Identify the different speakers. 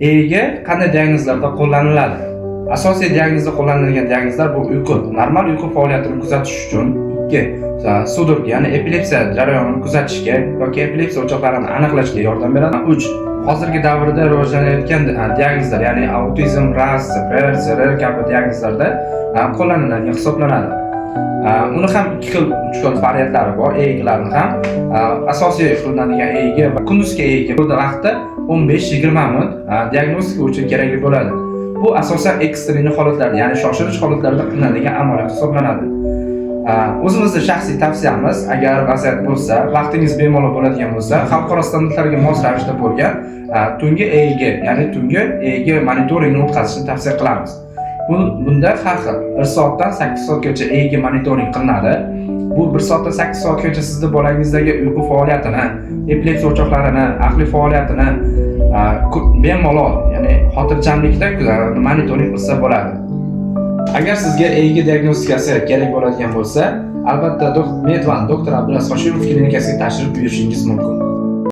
Speaker 1: EEG qanday diagnozlarda qo'llaniladi? Asosiy diagnozda qo'llanilgan diagnozlar bu uyqu, normal uyqu faoliyatini kuzatish uchun 2 sudorga, ya'ni epilepsiya jarayonini kuzatishga yoki epilepsiya o'choqlarini aniqlashga yordam beradi. 3 hozirgi davrda rivojlanayotgan diagnozlar, ya'ni autizm, RAS, PRR kabi diagnozlarda qo'llaniladigan hisoblanadi. Uni ham 2 xil, 3 xil variantlari bor. EEGlarning ham asosiy qilinadigan EEG va kunduzgi EEG bu vaqtda 15-20 minut diagnostika uchun kerakli bo'ladi. Bu asosan ekstrem holatlarda, ya'ni shoshilinch holatlarda qilinadigan amaliyot hisoblanadi. O'zimizning shaxsiy tavsiyamiz, agar vaziyat bo'lsa, vaqtingiz bemalol bo'ladigan bo'lsa, xalqaro standartlarga mos ravishda bo'lgan tungi EEG, ya'ni tungi EEG monitoringni o'tkazishni tavsiya qilamiz. Bunda har xil 1 soatdan 8 soatgacha EEG monitoring qilinadi. Bu 1 soatdan 8 soatgacha sizning bolangizdagi uyqu faoliyatini, epilepsiya o'choqlarini, aqliy faoliyatini bemalol, ya'ni xotirjamlikda monitoring qilsa bo'ladi. Agar sizga EEG diagnostikasi kerak bo'ladigan bo'lsa, albatta Medvan doktor Abdulaziz Hoshimov klinikasiga tashrif buyurishingiz mumkin.